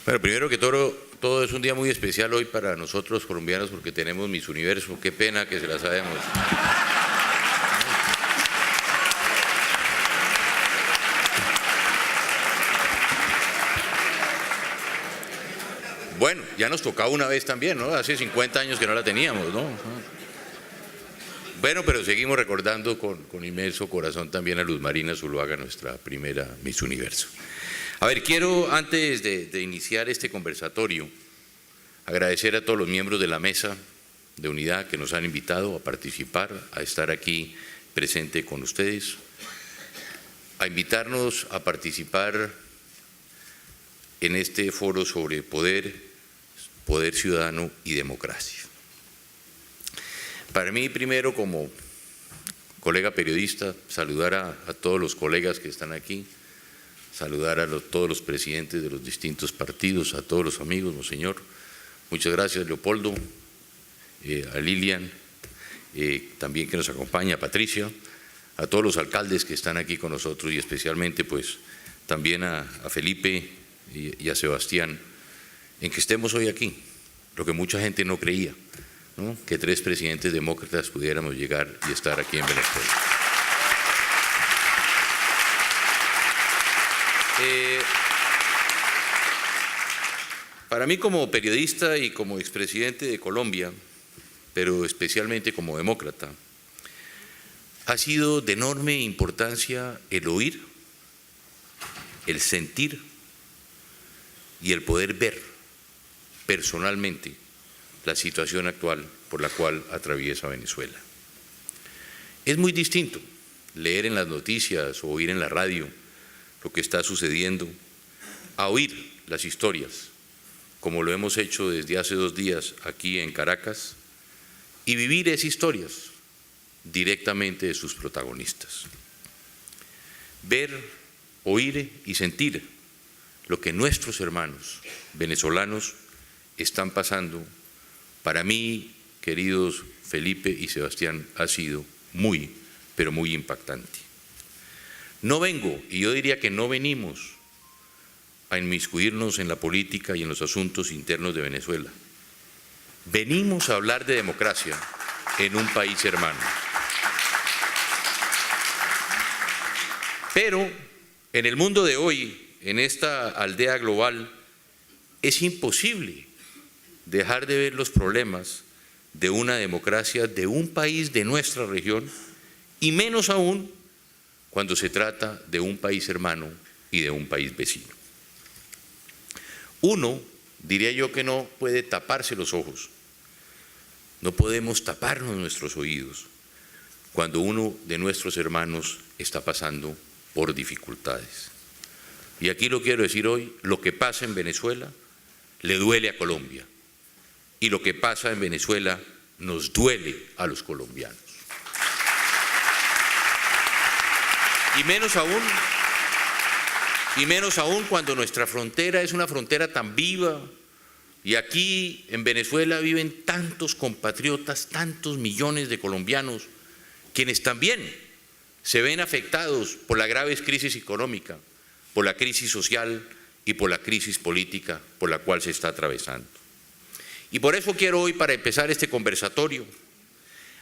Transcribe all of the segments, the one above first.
Bueno, primero que todo es un día muy especial hoy para nosotros colombianos porque tenemos Miss Universo. Qué pena que se la sabemos. Bueno, ya nos tocaba una vez también, ¿no? Hace 50 años que no la teníamos, ¿no? Bueno, pero seguimos recordando con inmenso corazón también a Luz Marina Zuluaga, nuestra primera Miss Universo. A ver, quiero, antes de iniciar este conversatorio, agradecer a todos los miembros de la mesa de unidad que nos han invitado a participar, a estar aquí presente con ustedes, a invitarnos a participar en este foro sobre poder ciudadano y democracia. Para mí, primero, como colega periodista, saludar a todos los colegas que están aquí, saludar a todos los presidentes de los distintos partidos, a todos los amigos, monseñor. Muchas gracias, Leopoldo, a Lilian, también que nos acompaña, a Patricia, a todos los alcaldes que están aquí con nosotros y especialmente pues también a Felipe y a Sebastián, en que estemos hoy aquí, lo que mucha gente no creía, ¿no? Que 3 presidentes demócratas pudiéramos llegar y estar aquí en Venezuela. Para mí, como periodista y como expresidente de Colombia, pero especialmente como demócrata, ha sido de enorme importancia el oír, el sentir y el poder ver personalmente la situación actual por la cual atraviesa Venezuela. Es muy distinto leer en las noticias o oír en la radio lo que está sucediendo a oír las historias, como lo hemos hecho desde hace 2 días aquí en Caracas, y vivir esas historias directamente de sus protagonistas. Ver, oír y sentir lo que nuestros hermanos venezolanos están pasando, para mí, queridos Felipe y Sebastián, ha sido muy, pero muy impactante. No vengo, y yo diría que no venimos a inmiscuirnos en la política y en los asuntos internos de Venezuela. Venimos a hablar de democracia en un país hermano. Pero en el mundo de hoy, en esta aldea global, es imposible dejar de ver los problemas de una democracia de un país de nuestra región, y menos aún cuando se trata de un país hermano y de un país vecino. Uno, diría yo, que no puede taparse los ojos, no podemos taparnos nuestros oídos cuando uno de nuestros hermanos está pasando por dificultades. Y aquí lo quiero decir hoy, lo que pasa en Venezuela le duele a Colombia, y lo que pasa en Venezuela nos duele a los colombianos. Y menos aún cuando nuestra frontera es una frontera tan viva, y aquí en Venezuela viven tantos compatriotas, tantos millones de colombianos, quienes también se ven afectados por la grave crisis económica, por la crisis social y por la crisis política por la cual se está atravesando. Y por eso quiero hoy, para empezar este conversatorio,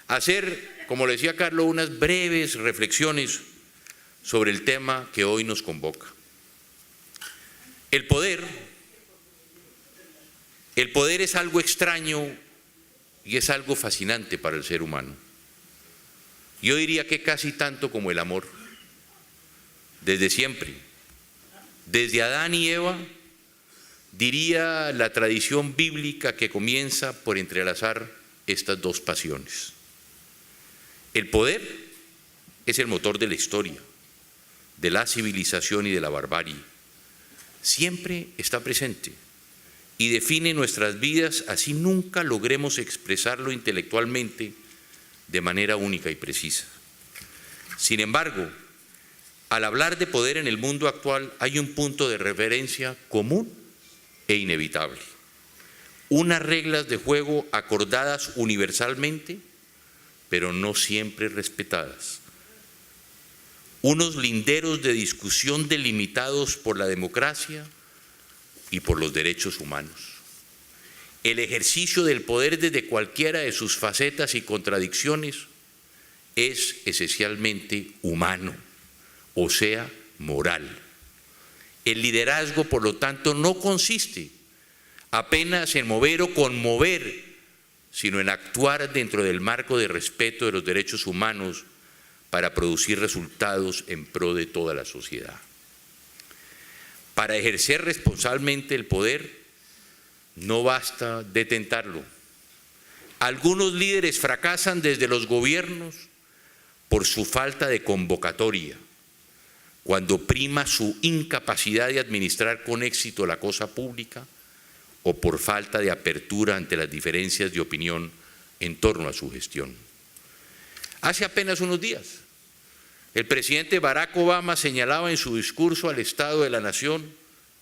hacer, como le decía Carlos, unas breves reflexiones sobre el tema que hoy nos convoca. El poder es algo extraño y es algo fascinante para el ser humano. Yo diría que casi tanto como el amor, desde siempre, desde Adán y Eva, diría la tradición bíblica que comienza por entrelazar estas 2 pasiones. El poder es el motor de la historia, de la civilización y de la barbarie. Siempre está presente y define nuestras vidas, así nunca logremos expresarlo intelectualmente de manera única y precisa. Sin embargo, al hablar de poder en el mundo actual hay un punto de referencia común e inevitable. Unas reglas de juego acordadas universalmente, pero no siempre respetadas. Unos linderos de discusión delimitados por la democracia, y por los derechos humanos. El ejercicio del poder desde cualquiera de sus facetas y contradicciones es esencialmente humano, o sea, moral. El liderazgo, por lo tanto, no consiste apenas en mover o conmover, sino en actuar dentro del marco de respeto de los derechos humanos para producir resultados en pro de toda la sociedad. Para ejercer responsablemente el poder, no basta detentarlo. Algunos líderes fracasan desde los gobiernos por su falta de convocatoria, cuando prima su incapacidad de administrar con éxito la cosa pública o por falta de apertura ante las diferencias de opinión en torno a su gestión. Hace apenas unos días, el presidente Barack Obama señalaba en su discurso al Estado de la Nación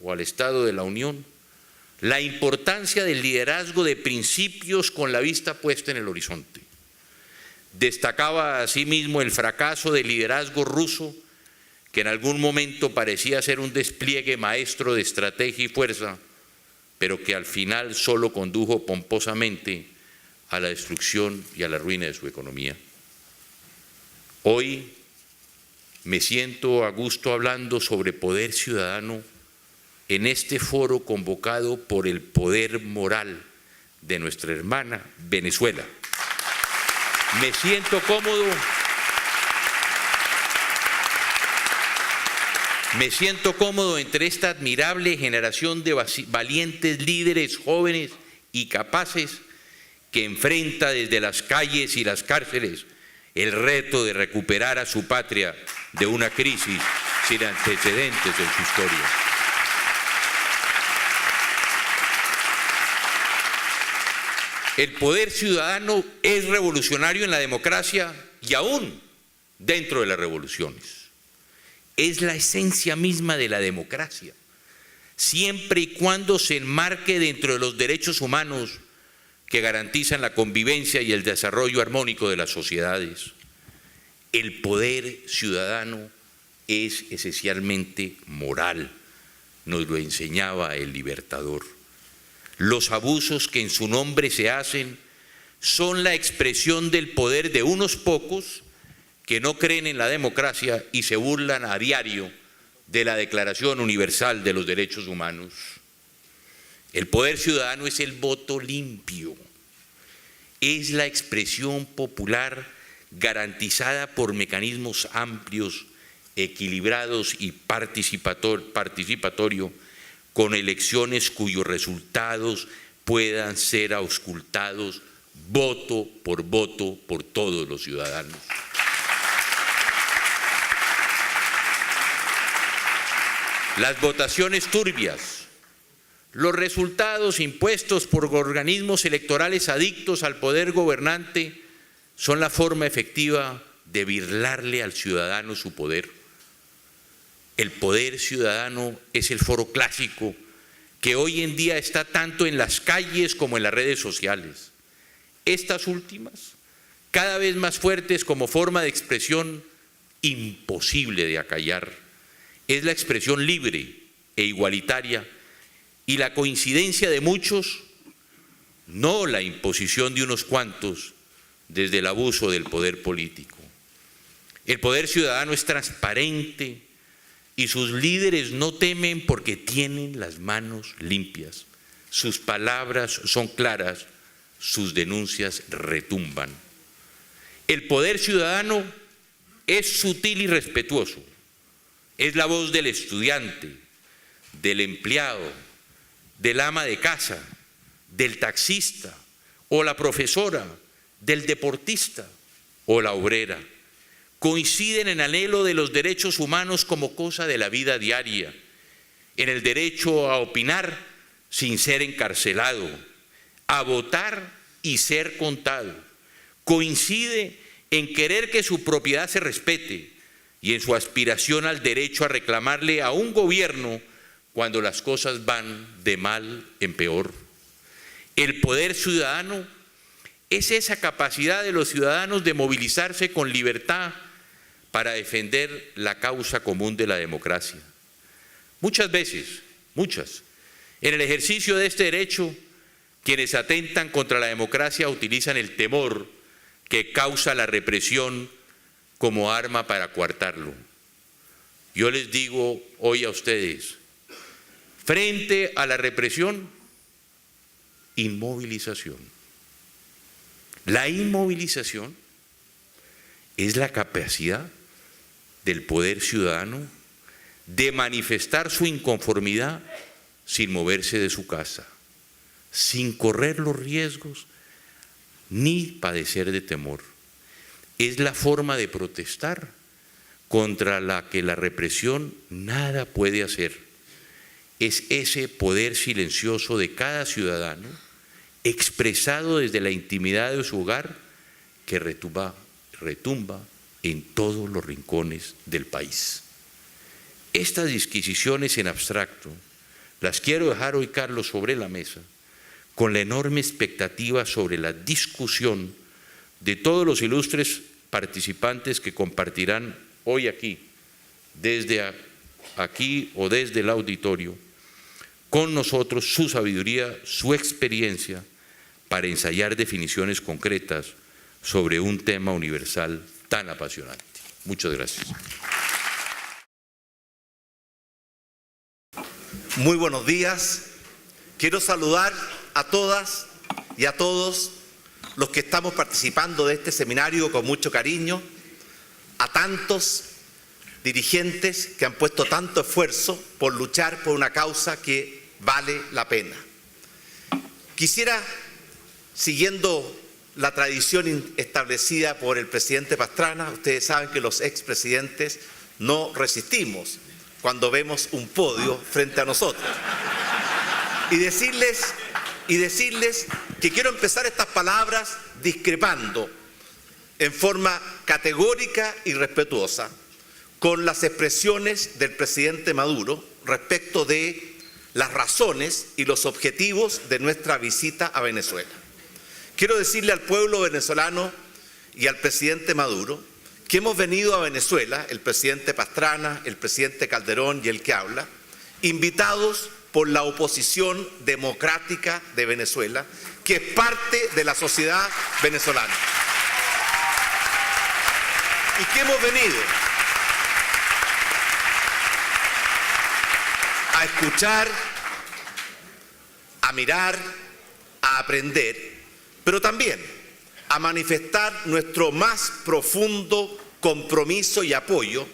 o al Estado de la Unión la importancia del liderazgo de principios con la vista puesta en el horizonte. Destacaba asimismo el fracaso del liderazgo ruso, que en algún momento parecía ser un despliegue maestro de estrategia y fuerza, pero que al final solo condujo pomposamente a la destrucción y a la ruina de su economía. Hoy me siento a gusto hablando sobre poder ciudadano en este foro convocado por el poder moral de nuestra hermana Venezuela. Me siento cómodo. Me siento cómodo entre esta admirable generación de valientes líderes jóvenes y capaces que enfrenta desde las calles y las cárceles el reto de recuperar a su patria de una crisis sin antecedentes en su historia. El poder ciudadano es revolucionario en la democracia y aún dentro de las revoluciones. Es la esencia misma de la democracia, siempre y cuando se enmarque dentro de los derechos humanos que garantizan la convivencia y el desarrollo armónico de las sociedades. El poder ciudadano es esencialmente moral, nos lo enseñaba el Libertador. Los abusos que en su nombre se hacen son la expresión del poder de unos pocos que no creen en la democracia y se burlan a diario de la Declaración Universal de los Derechos Humanos. El poder ciudadano es el voto limpio, es la expresión popular garantizada por mecanismos amplios, equilibrados y participatorio, con elecciones cuyos resultados puedan ser auscultados voto por todos los ciudadanos. Las votaciones turbias, los resultados impuestos por organismos electorales adictos al poder gobernante son la forma efectiva de birlarle al ciudadano su poder. El poder ciudadano es el foro clásico que hoy en día está tanto en las calles como en las redes sociales. Estas últimas, cada vez más fuertes como forma de expresión imposible de acallar. Es la expresión libre e igualitaria y la coincidencia de muchos, no la imposición de unos cuantos desde el abuso del poder político. El poder ciudadano es transparente y sus líderes no temen porque tienen las manos limpias. Sus palabras son claras, sus denuncias retumban. El poder ciudadano es sutil y respetuoso. Es la voz del estudiante, del empleado, del ama de casa, del taxista o la profesora, del deportista o la obrera. Coinciden en anhelo de los derechos humanos como cosa de la vida diaria, en el derecho a opinar sin ser encarcelado, a votar y ser contado. Coincide en querer que su propiedad se respete y en su aspiración al derecho a reclamarle a un gobierno cuando las cosas van de mal en peor. El poder ciudadano es esa capacidad de los ciudadanos de movilizarse con libertad para defender la causa común de la democracia. Muchas veces, En el ejercicio de este derecho, quienes atentan contra la democracia utilizan el temor que causa la represión como arma para coartarlo. Yo les digo hoy a ustedes, frente a la represión, inmovilización. La inmovilización es la capacidad del poder ciudadano de manifestar su inconformidad sin moverse de su casa, sin correr los riesgos ni padecer de temor. Es la forma de protestar contra la que la represión nada puede hacer. Es ese poder silencioso de cada ciudadano, expresado desde la intimidad de su hogar, que retumba en todos los rincones del país. Estas disquisiciones en abstracto las quiero dejar hoy, Carlos, sobre la mesa, con la enorme expectativa sobre la discusión de todos los ilustres participantes que compartirán hoy aquí, desde aquí o desde el auditorio, con nosotros su sabiduría, su experiencia, para ensayar definiciones concretas sobre un tema universal tan apasionante. Muchas gracias. Muy buenos días. Quiero saludar a todas y a todos los que estamos participando de este seminario con mucho cariño, a tantos dirigentes que han puesto tanto esfuerzo por luchar por una causa que vale la pena. Quisiera, siguiendo la tradición establecida por el presidente Pastrana, ustedes saben que los expresidentes no resistimos cuando vemos un podio frente a nosotros, y decirles que quiero empezar estas palabras discrepando en forma categórica y respetuosa con las expresiones del presidente Maduro respecto de las razones y los objetivos de nuestra visita a Venezuela. Quiero decirle al pueblo venezolano y al presidente Maduro que hemos venido a Venezuela, el presidente Pastrana, el presidente Calderón y el que habla, invitados por la oposición democrática de Venezuela, que es parte de la sociedad venezolana. Y que hemos venido a escuchar, a mirar, a aprender, pero también a manifestar nuestro más profundo compromiso y apoyo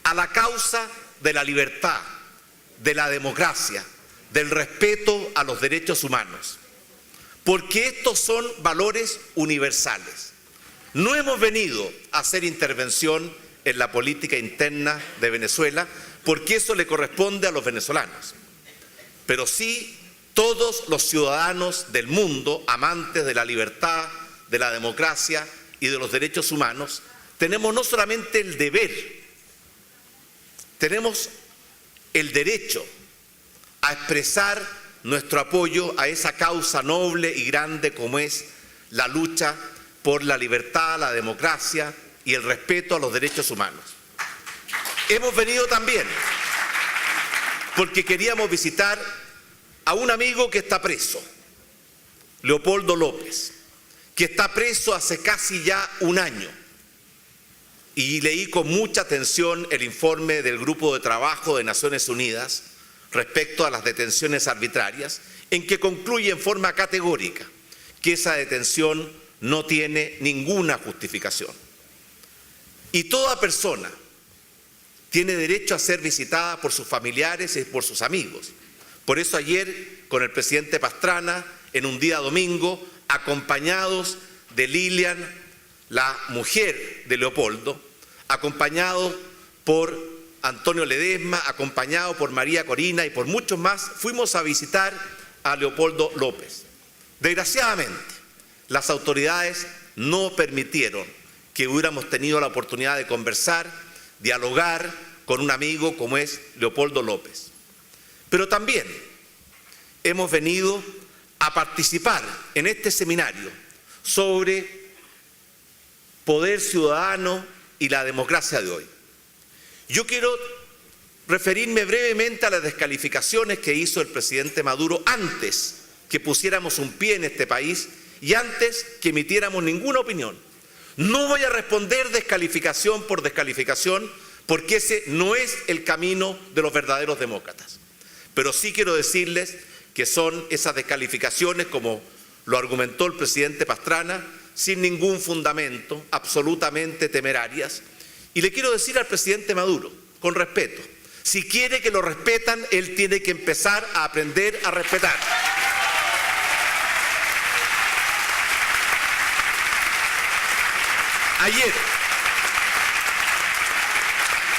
a la causa de la libertad, de la democracia, del respeto a los derechos humanos, porque estos son valores universales. No hemos venido a hacer intervención en la política interna de Venezuela, porque eso le corresponde a los venezolanos, pero sí todos los ciudadanos del mundo, amantes de la libertad, de la democracia y de los derechos humanos, tenemos no solamente el deber, tenemos el derecho a expresar nuestro apoyo a esa causa noble y grande como es la lucha por la libertad, la democracia y el respeto a los derechos humanos. Hemos venido también porque queríamos visitar a un amigo que está preso, Leopoldo López, que está preso hace casi ya un año. Y leí con mucha atención el informe del Grupo de Trabajo de Naciones Unidas respecto a las detenciones arbitrarias, en que concluye en forma categórica que esa detención no tiene ninguna justificación. Y toda persona tiene derecho a ser visitada por sus familiares y por sus amigos. Por eso ayer, con el presidente Pastrana, en un día domingo, acompañados de Lilian, la mujer de Leopoldo, acompañados por Antonio Ledesma, acompañado por María Corina y por muchos más, fuimos a visitar a Leopoldo López. Desgraciadamente, las autoridades no permitieron que hubiéramos tenido la oportunidad de conversar, dialogar con un amigo como es Leopoldo López. Pero también hemos venido a participar en este seminario sobre poder ciudadano y la democracia de hoy. Yo quiero referirme brevemente a las descalificaciones que hizo el presidente Maduro antes que pusiéramos un pie en este país y antes que emitiéramos ninguna opinión. No voy a responder descalificación por descalificación, porque ese no es el camino de los verdaderos demócratas. Pero sí quiero decirles que son esas descalificaciones, como lo argumentó el presidente Pastrana, sin ningún fundamento, absolutamente temerarias. Y le quiero decir al presidente Maduro, con respeto, si quiere que lo respetan, él tiene que empezar a aprender a respetar.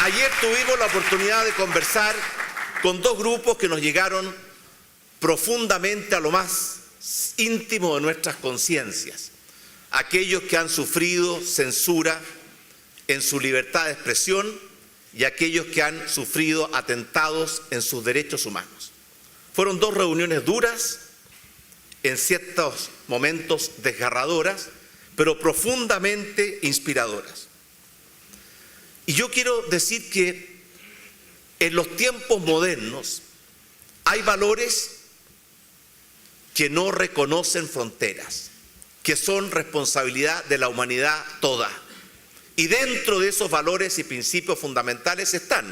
Ayer tuvimos la oportunidad de conversar con dos grupos que nos llegaron profundamente a lo más íntimo de nuestras conciencias. Aquellos que han sufrido censura en su libertad de expresión y aquellos que han sufrido atentados en sus derechos humanos. Fueron dos reuniones duras, en ciertos momentos desgarradoras, pero profundamente inspiradoras. Y yo quiero decir que en los tiempos modernos hay valores que no reconocen fronteras, que son responsabilidad de la humanidad toda. Y dentro de esos valores y principios fundamentales están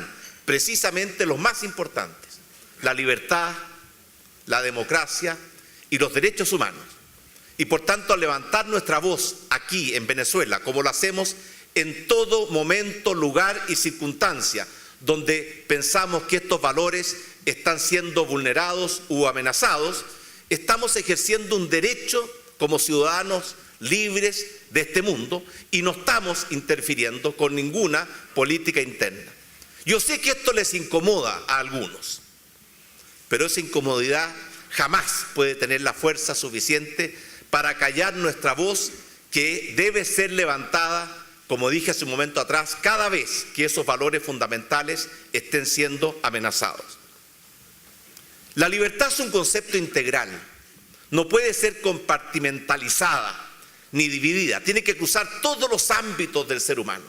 precisamente los más importantes: la libertad, la democracia y los derechos humanos. Y por tanto, al levantar nuestra voz aquí en Venezuela, como lo hacemos en todo momento, lugar y circunstancia, donde pensamos que estos valores están siendo vulnerados u amenazados, estamos ejerciendo un derecho como ciudadanos libres de este mundo y no estamos interfiriendo con ninguna política interna. Yo sé que esto les incomoda a algunos, pero esa incomodidad jamás puede tener la fuerza suficiente para callar nuestra voz, que debe ser levantada, como dije hace un momento atrás, cada vez que esos valores fundamentales estén siendo amenazados. La libertad es un concepto integral, no puede ser compartimentalizada ni dividida, tiene que cruzar todos los ámbitos del ser humano.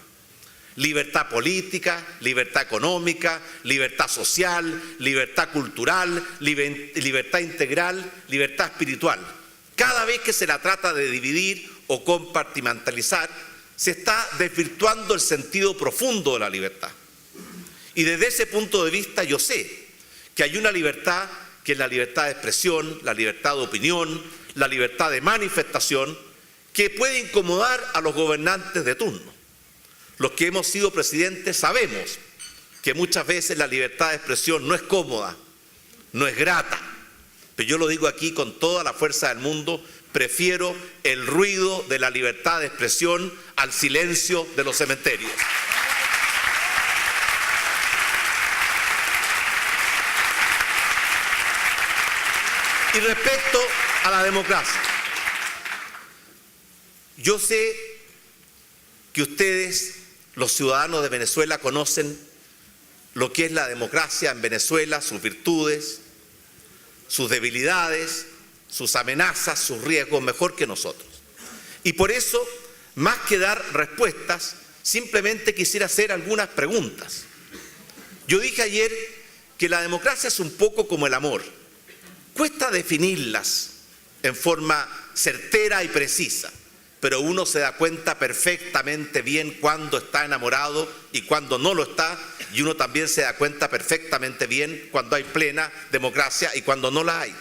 Libertad política, libertad económica, libertad social, libertad cultural, libertad integral, libertad espiritual. Cada vez que se la trata de dividir o compartimentalizar, se está desvirtuando el sentido profundo de la libertad. Y desde ese punto de vista yo sé que hay una libertad que es la libertad de expresión, la libertad de opinión, la libertad de manifestación, que puede incomodar a los gobernantes de turno. Los que hemos sido presidentes sabemos que muchas veces la libertad de expresión no es cómoda, no es grata. Pero yo lo digo aquí con toda la fuerza del mundo: prefiero el ruido de la libertad de expresión al silencio de los cementerios. Y respecto a la democracia, yo sé que ustedes, los ciudadanos de Venezuela, conocen lo que es la democracia en Venezuela, sus virtudes, sus debilidades, sus amenazas, sus riesgos, mejor que nosotros. Y por eso, más que dar respuestas, simplemente quisiera hacer algunas preguntas. Yo dije ayer que la democracia es un poco como el amor. Cuesta definirlas en forma certera y precisa, pero uno se da cuenta perfectamente bien cuando está enamorado y cuando no lo está, y uno también se da cuenta perfectamente bien cuando hay plena democracia y cuando no la hay.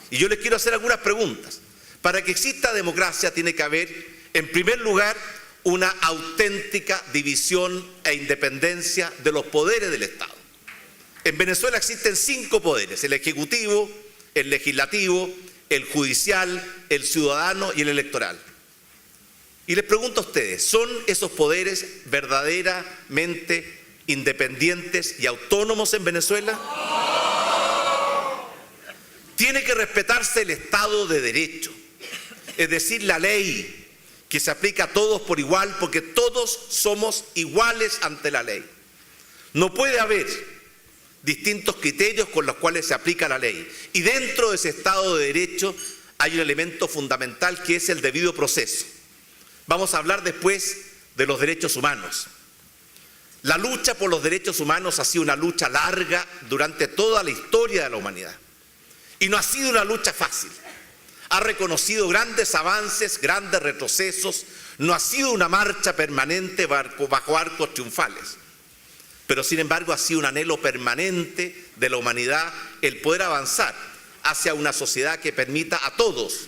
Y yo les quiero hacer algunas preguntas. Para que exista democracia tiene que haber, en primer lugar, una auténtica división e independencia de los poderes del Estado. En Venezuela existen 5 poderes: el ejecutivo, el legislativo, el judicial, el ciudadano y el electoral. Y les pregunto a ustedes, ¿son esos poderes verdaderamente independientes y autónomos en Venezuela? Tiene que respetarse el Estado de Derecho, es decir, la ley, que se aplica a todos por igual, porque todos somos iguales ante la ley. No puede haber distintos criterios con los cuales se aplica la ley. Y dentro de ese Estado de Derecho hay un elemento fundamental, que es el debido proceso. Vamos a hablar después de los derechos humanos. La lucha por los derechos humanos ha sido una lucha larga durante toda la historia de la humanidad. Y no ha sido una lucha fácil. Ha reconocido grandes avances, grandes retrocesos. No ha sido una marcha permanente bajo arcos triunfales. Pero sin embargo ha sido un anhelo permanente de la humanidad el poder avanzar hacia una sociedad que permita a todos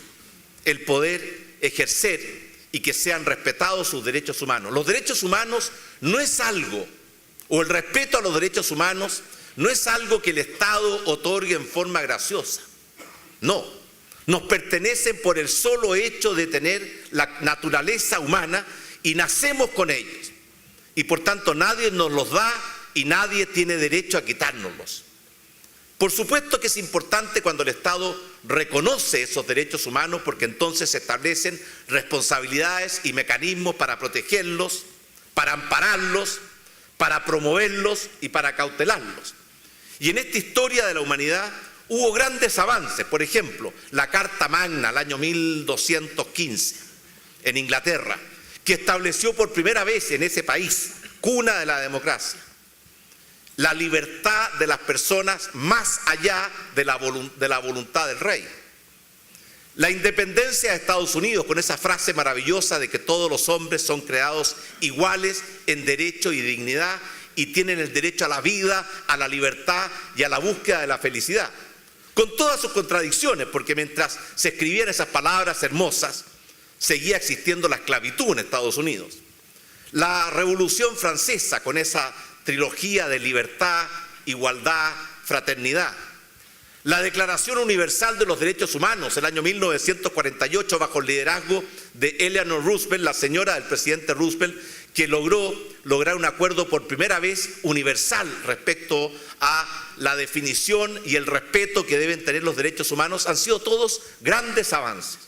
el poder ejercer y que sean respetados sus derechos humanos. Los derechos humanos no es algo, o el respeto a los derechos humanos no es algo que el Estado otorgue en forma graciosa. No, nos pertenecen por el solo hecho de tener la naturaleza humana y nacemos con ellos. Y por tanto nadie nos los da y nadie tiene derecho a quitárnoslos. Por supuesto que es importante cuando el Estado reconoce esos derechos humanos, porque entonces se establecen responsabilidades y mecanismos para protegerlos, para ampararlos, para promoverlos y para cautelarlos. Y en esta historia de la humanidad hubo grandes avances. Por ejemplo, la Carta Magna, el año 1215, en Inglaterra, que estableció por primera vez en ese país, cuna de la democracia, la libertad de las personas más allá de la voluntad del rey. La independencia de Estados Unidos, con esa frase maravillosa de que todos los hombres son creados iguales en derecho y dignidad y tienen el derecho a la vida, a la libertad y a la búsqueda de la felicidad. Con todas sus contradicciones, porque mientras se escribían esas palabras hermosas, seguía existiendo la esclavitud en Estados Unidos. La Revolución Francesa, con esa trilogía de libertad, igualdad, fraternidad. La Declaración Universal de los Derechos Humanos, el año 1948, bajo el liderazgo de Eleanor Roosevelt, la señora del presidente Roosevelt, que logró lograr un acuerdo por primera vez universal respecto a la definición y el respeto que deben tener los derechos humanos, han sido todos grandes avances.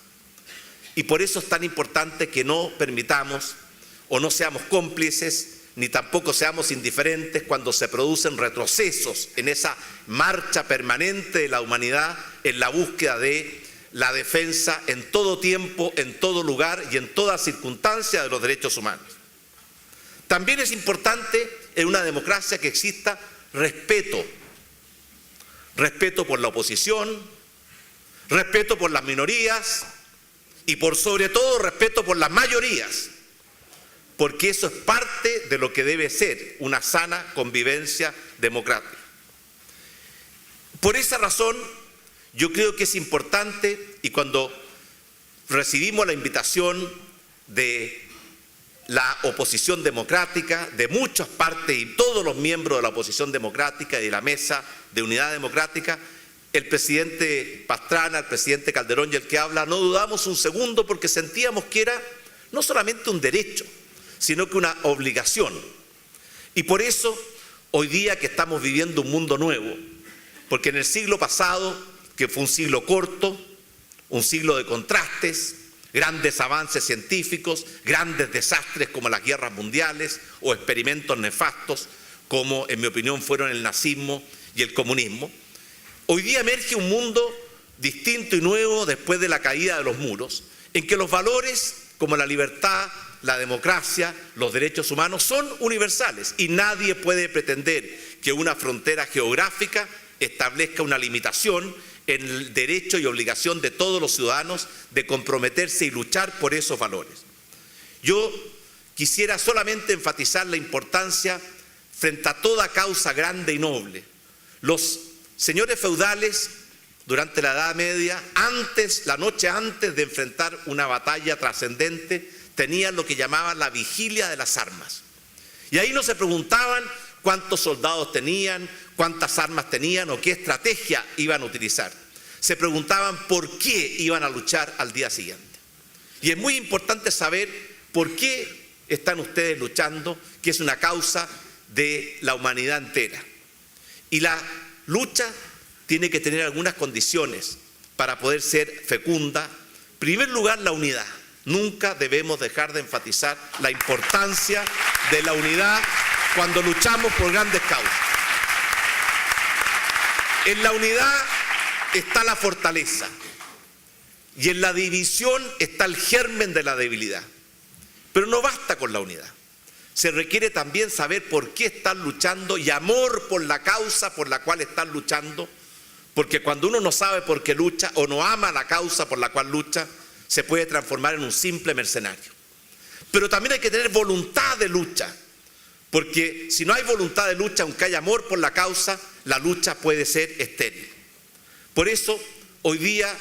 Y por eso es tan importante que no permitamos o no seamos cómplices ni tampoco seamos indiferentes cuando se producen retrocesos en esa marcha permanente de la humanidad en la búsqueda de la defensa en todo tiempo, en todo lugar y en toda circunstancia de los derechos humanos. También es importante en una democracia que exista respeto. Respeto por la oposición, respeto por las minorías y por sobre todo respeto por las mayorías. Porque eso es parte de lo que debe ser una sana convivencia democrática. Por esa razón, yo creo que es importante, y cuando recibimos la invitación de la oposición democrática, de muchas partes y todos los miembros de la oposición democrática y de la mesa de unidad democrática, el presidente Pastrana, el presidente Calderón y el que habla, no dudamos un segundo porque sentíamos que era no solamente un derecho, sino que una obligación. Y por eso, hoy día que estamos viviendo un mundo nuevo, porque en el siglo pasado, que fue un siglo corto, un siglo de contrastes, grandes avances científicos, grandes desastres como las guerras mundiales o experimentos nefastos como, en mi opinión, fueron el nazismo y el comunismo, hoy día emerge un mundo distinto y nuevo después de la caída de los muros, en que los valores como la libertad, la democracia, los derechos humanos son universales y nadie puede pretender que una frontera geográfica establezca una limitación en el derecho y obligación de todos los ciudadanos de comprometerse y luchar por esos valores. Yo quisiera solamente enfatizar la importancia frente a toda causa grande y noble. Los señores feudales durante la Edad Media, la noche antes de enfrentar una batalla trascendente, tenían lo que llamaban la vigilia de las armas. Y ahí no se preguntaban cuántos soldados tenían, cuántas armas tenían o qué estrategia iban a utilizar. Se preguntaban por qué iban a luchar al día siguiente. Y es muy importante saber por qué están ustedes luchando, que es una causa de la humanidad entera. Y la lucha tiene que tener algunas condiciones para poder ser fecunda. En primer lugar, la unidad. Nunca debemos dejar de enfatizar la importancia de la unidad cuando luchamos por grandes causas. En la unidad está la fortaleza y en la división está el germen de la debilidad. Pero no basta con la unidad. se requiere también saber por qué están luchando y amor por la causa por la cual están luchando, porque cuando uno no sabe por qué lucha o no ama la causa por la cual lucha, se puede transformar en un simple mercenario. Pero también hay que tener voluntad de lucha, porque si no hay voluntad de lucha, aunque haya amor por la causa, la lucha puede ser estéril. Por eso, hoy día,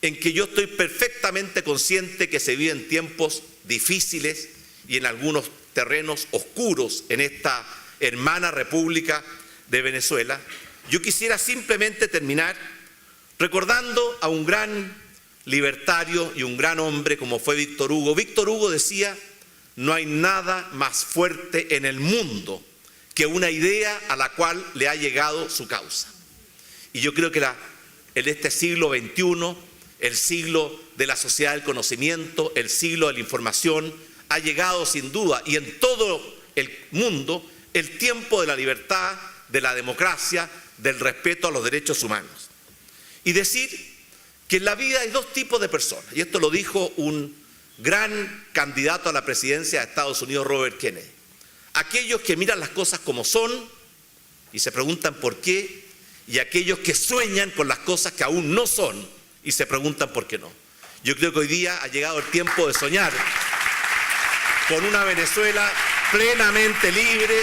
en que yo estoy perfectamente consciente que se viven tiempos difíciles y en algunos terrenos oscuros en esta hermana República de Venezuela, yo quisiera simplemente terminar recordando a un gran libertario y un gran hombre como fue Víctor Hugo. Víctor Hugo decía: no hay nada más fuerte en el mundo que una idea a la cual le ha llegado su causa. Y yo creo que en este siglo XXI, el siglo de la sociedad del conocimiento, el siglo de la información, ha llegado sin duda, y en todo el mundo, el tiempo de la libertad, de la democracia, del respeto a los derechos humanos. Y decir que en la vida hay dos tipos de personas, y esto lo dijo un gran candidato a la presidencia de Estados Unidos, Robert Kennedy: aquellos que miran las cosas como son y se preguntan por qué, y aquellos que sueñan con las cosas que aún no son y se preguntan por qué no. Yo creo que hoy día ha llegado el tiempo de soñar con una Venezuela plenamente libre,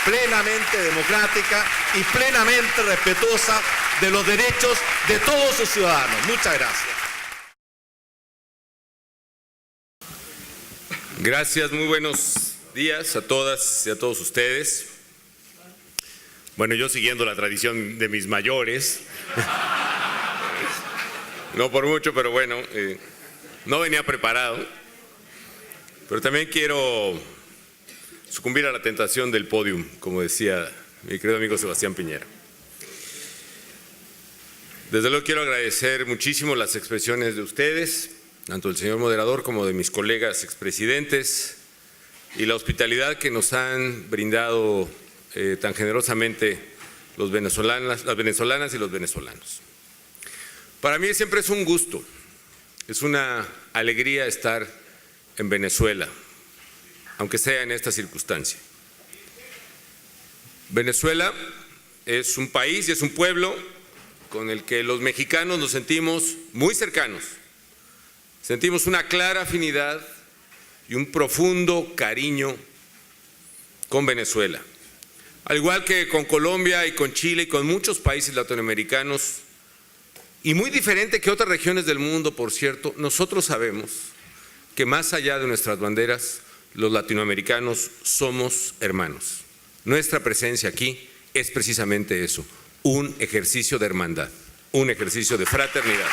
plenamente democrática y plenamente respetuosa de los derechos de todos sus ciudadanos. Muchas gracias. Gracias, muy buenos días a todas y a todos ustedes. Bueno, yo siguiendo la tradición de mis mayores, no por mucho, pero bueno, no venía preparado, pero también quiero sucumbir a la tentación del podium, como decía mi querido amigo Sebastián Piñera. Desde luego quiero agradecer muchísimo las expresiones de ustedes, tanto del señor moderador como de mis colegas expresidentes, y la hospitalidad que nos han brindado tan generosamente las venezolanas y los venezolanos. Para mí siempre es un gusto, es una alegría estar en Venezuela, aunque sea en esta circunstancia. Venezuela es un país y es un pueblo con el que los mexicanos nos sentimos muy cercanos. Sentimos una clara afinidad y un profundo cariño con Venezuela. Al igual que con Colombia y con Chile y con muchos países latinoamericanos, y muy diferente que otras regiones del mundo, por cierto, nosotros sabemos que más allá de nuestras banderas, los latinoamericanos somos hermanos. Nuestra presencia aquí es precisamente eso, un ejercicio de hermandad, un ejercicio de fraternidad.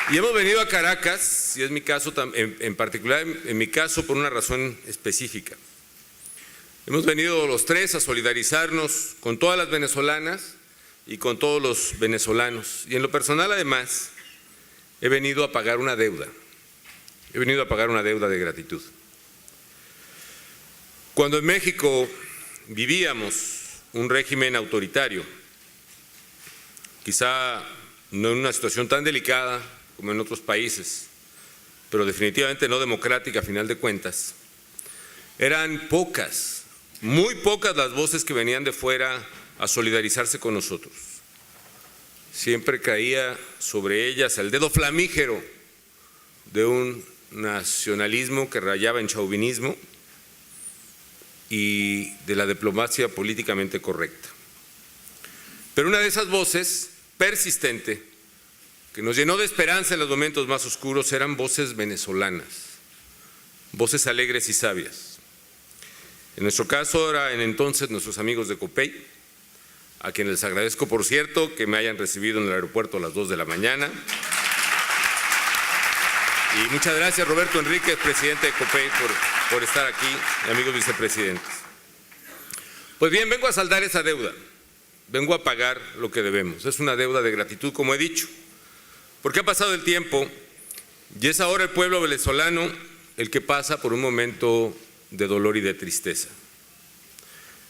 Y hemos venido a Caracas, y es mi caso, en particular en mi caso, por una razón específica. Hemos venido los tres a solidarizarnos con todas las venezolanas y con todos los venezolanos. Y en lo personal, además, he venido a pagar una deuda. He venido a pagar una deuda de gratitud. Cuando en México vivíamos un régimen autoritario, quizá no en una situación tan delicada como en otros países, pero definitivamente no democrática a final de cuentas, eran pocas, muy pocas las voces que venían de fuera a solidarizarse con nosotros. Siempre caía sobre ellas el dedo flamígero de un nacionalismo que rayaba en chauvinismo y de la diplomacia políticamente correcta. Pero una de esas voces persistente, que nos llenó de esperanza en los momentos más oscuros, eran voces venezolanas, voces alegres y sabias. En nuestro caso eran entonces nuestros amigos de Copey, a quienes les agradezco, por cierto, que me hayan recibido en el aeropuerto a las 2 de la mañana. Y muchas gracias, Roberto Enríquez, presidente de Copey, por estar aquí, y amigos vicepresidentes. Pues bien, vengo a saldar esa deuda, vengo a pagar lo que debemos. Es una deuda de gratitud, como he dicho, porque ha pasado el tiempo y es ahora el pueblo venezolano el que pasa por un momento de dolor y de tristeza.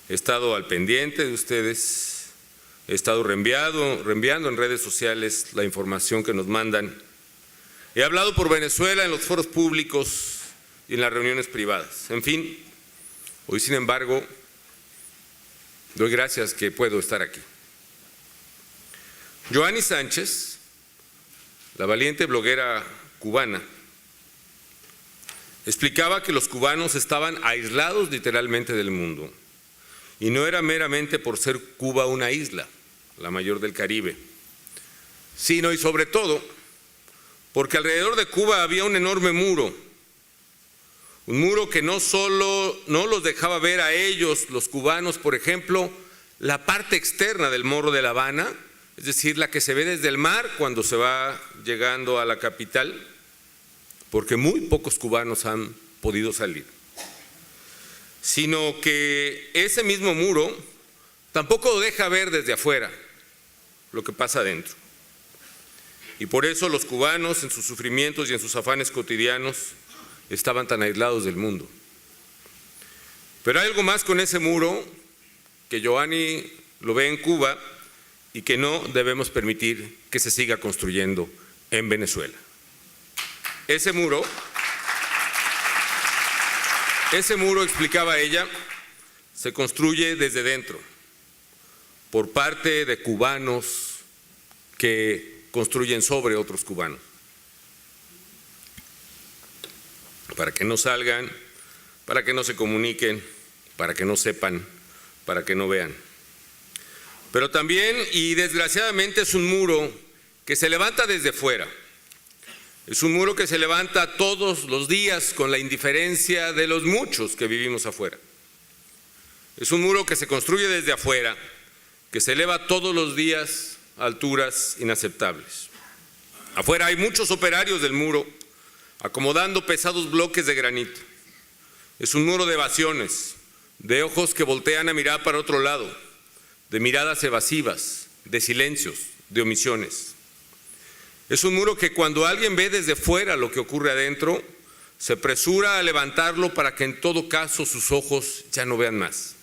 He estado al pendiente de ustedes, he estado reenviando en redes sociales la información que nos mandan. He hablado por Venezuela en los foros públicos y en las reuniones privadas. En fin, hoy, sin embargo, doy gracias que puedo estar aquí. Joanny Sánchez, la valiente bloguera cubana, explicaba que los cubanos estaban aislados literalmente del mundo. Y no era meramente por ser Cuba una isla, la mayor del Caribe, sino y sobre todo porque alrededor de Cuba había un enorme muro, un muro que no solo no los dejaba ver a ellos, los cubanos, por ejemplo, la parte externa del Morro de La Habana, es decir, la que se ve desde el mar cuando se va llegando a la capital, porque muy pocos cubanos han podido salir, sino que ese mismo muro tampoco deja ver desde afuera lo que pasa adentro. Y por eso los cubanos, en sus sufrimientos y en sus afanes cotidianos, estaban tan aislados del mundo. Pero hay algo más con ese muro que Joanny lo ve en Cuba y que no debemos permitir que se siga construyendo en Venezuela. Ese muro, explicaba ella, se construye desde dentro, por parte de cubanos que construyen sobre otros cubanos, para que no salgan, para que no se comuniquen, para que no sepan, para que no vean. Pero también, y desgraciadamente, es un muro que se levanta desde fuera. Es un muro que se levanta todos los días con la indiferencia de los muchos que vivimos afuera. Es un muro que se construye desde afuera, que se eleva todos los días a alturas inaceptables. Afuera hay muchos operarios del muro acomodando pesados bloques de granito. Es un muro de evasiones, de ojos que voltean a mirar para otro lado, de miradas evasivas, de silencios, de omisiones. Es un muro que cuando alguien ve desde fuera lo que ocurre adentro, se apresura a levantarlo para que en todo caso sus ojos ya no vean más.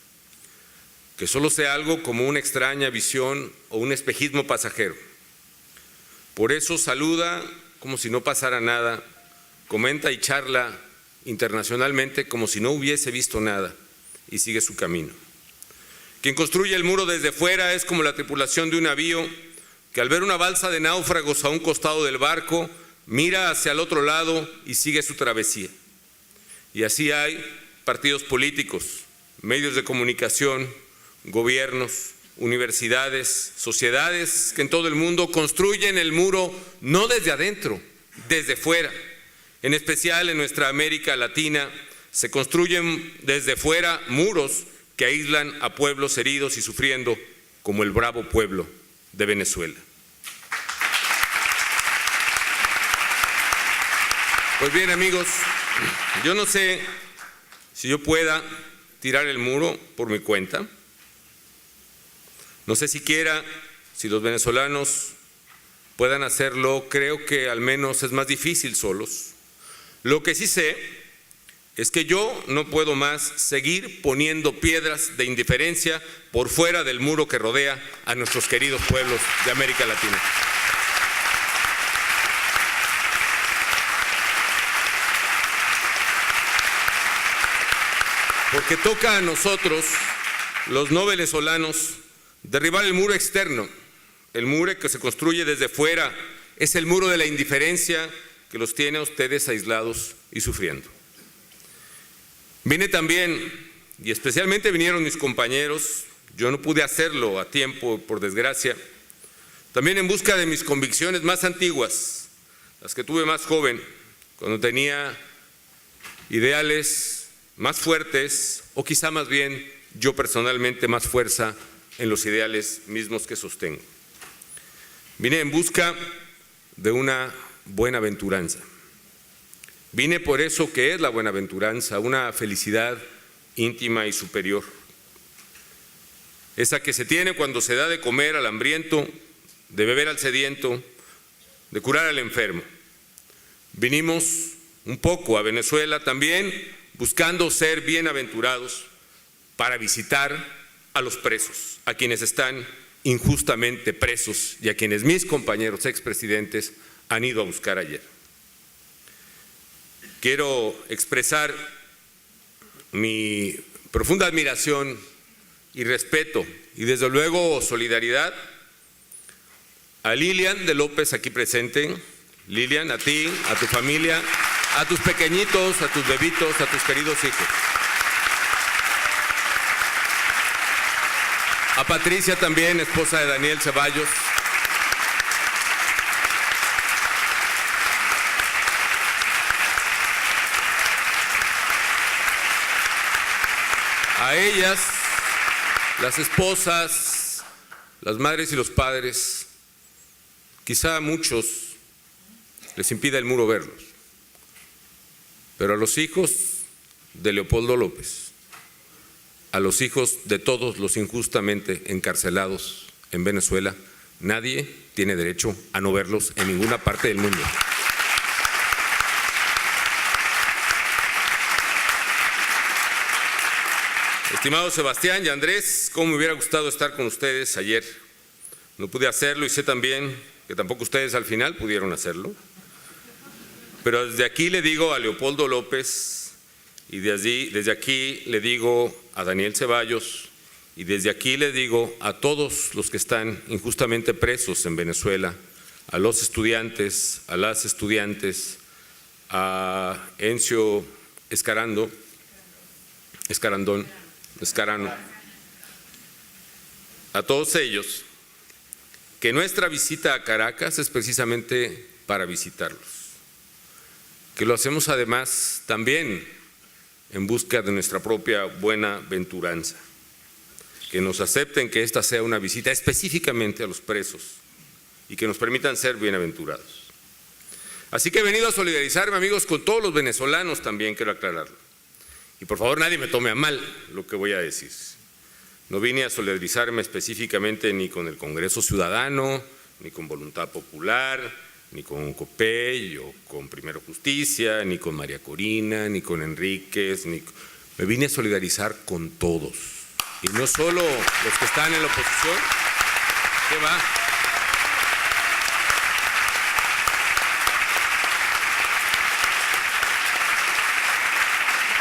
Que solo sea algo como una extraña visión o un espejismo pasajero. Por eso saluda como si no pasara nada, comenta y charla internacionalmente como si no hubiese visto nada y sigue su camino. Quien construye el muro desde fuera es como la tripulación de un navío que al ver una balsa de náufragos a un costado del barco, mira hacia el otro lado y sigue su travesía. Y así hay partidos políticos, medios de comunicación, gobiernos, universidades, sociedades que en todo el mundo construyen el muro no desde adentro, desde fuera. En especial en nuestra América Latina se construyen desde fuera muros que aíslan a pueblos heridos y sufriendo, como el bravo pueblo de Venezuela. Pues bien, amigos, yo no sé si yo pueda tirar el muro por mi cuenta. No sé siquiera si los venezolanos puedan hacerlo. Creo que al menos es más difícil solos. Lo que sí sé es que yo no puedo más seguir poniendo piedras de indiferencia por fuera del muro que rodea a nuestros queridos pueblos de América Latina. Porque toca a nosotros, los no venezolanos, derribar el muro externo, el muro que se construye desde fuera, es el muro de la indiferencia que los tiene a ustedes aislados y sufriendo. Vine también, y especialmente vinieron mis compañeros, yo no pude hacerlo a tiempo, por desgracia, también en busca de mis convicciones más antiguas, las que tuve más joven, cuando tenía ideales más fuertes, o quizá más bien yo personalmente más fuerza en los ideales mismos que sostengo. Vine en busca de una buenaventuranza. Vine por eso que es la buenaventuranza, una felicidad íntima y superior. Esa que se tiene cuando se da de comer al hambriento, de beber al sediento, de curar al enfermo. Vinimos un poco a Venezuela también buscando ser bienaventurados para visitar a los presos, a quienes están injustamente presos y a quienes mis compañeros expresidentes han ido a buscar ayer. quiero expresar mi profunda admiración y respeto y desde luego solidaridad a Lilian de López aquí presente. Lilian, a ti, a tu familia, a tus pequeñitos, a tus bebitos, a tus queridos hijos. A Patricia también, esposa de Daniel Ceballos. A ellas, las esposas, las madres y los padres, quizá a muchos les impida el muro verlos, pero a los hijos de Leopoldo López, a los hijos de todos los injustamente encarcelados en Venezuela, nadie tiene derecho a no verlos en ninguna parte del mundo. Estimado Sebastián y Andrés, cómo me hubiera gustado estar con ustedes ayer. No pude hacerlo y sé también que tampoco ustedes al final pudieron hacerlo. Pero desde aquí le digo a Leopoldo López y desde aquí le digo a Daniel Ceballos y desde aquí le digo a todos los que están injustamente presos en Venezuela, a los estudiantes, a las estudiantes, a Encio Escarano, a todos ellos, que nuestra visita a Caracas es precisamente para visitarlos, que lo hacemos además también en busca de nuestra propia buena aventuranza, que nos acepten que esta sea una visita específicamente a los presos y que nos permitan ser bienaventurados. Así que he venido a solidarizarme, amigos, con todos los venezolanos también, quiero aclararlo. Y por favor nadie me tome a mal lo que voy a decir. No vine a solidarizarme específicamente ni con el Congreso Ciudadano, ni con Voluntad Popular, ni con Copey o con Primero Justicia, ni con María Corina, ni con Enríquez. Me vine a solidarizar con todos. Y no solo los que están en la oposición. ¿Qué va?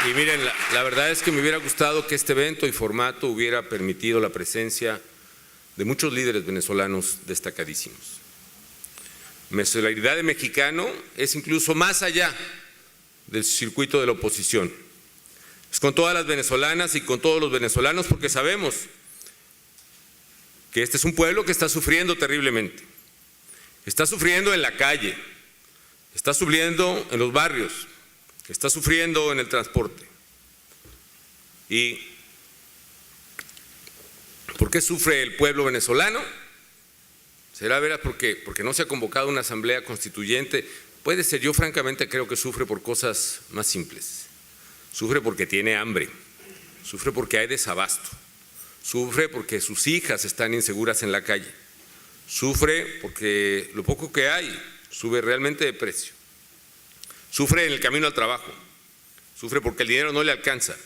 Y miren, la verdad es que me hubiera gustado que este evento y formato hubiera permitido la presencia de muchos líderes venezolanos destacadísimos. Mi solidaridad de mexicano es incluso más allá del circuito de la oposición. Es con todas las venezolanas y con todos los venezolanos porque sabemos que este es un pueblo que está sufriendo terriblemente. Está sufriendo en la calle, está sufriendo en los barrios, está sufriendo en el transporte. ¿Y por qué sufre el pueblo venezolano? ¿Será veras porque no se ha convocado una asamblea constituyente? Puede ser, yo francamente creo que sufre por cosas más simples. Sufre porque tiene hambre, sufre porque hay desabasto, sufre porque sus hijas están inseguras en la calle, sufre porque lo poco que hay sube realmente de precio. Sufre en el camino al trabajo, sufre porque el dinero no le alcanza,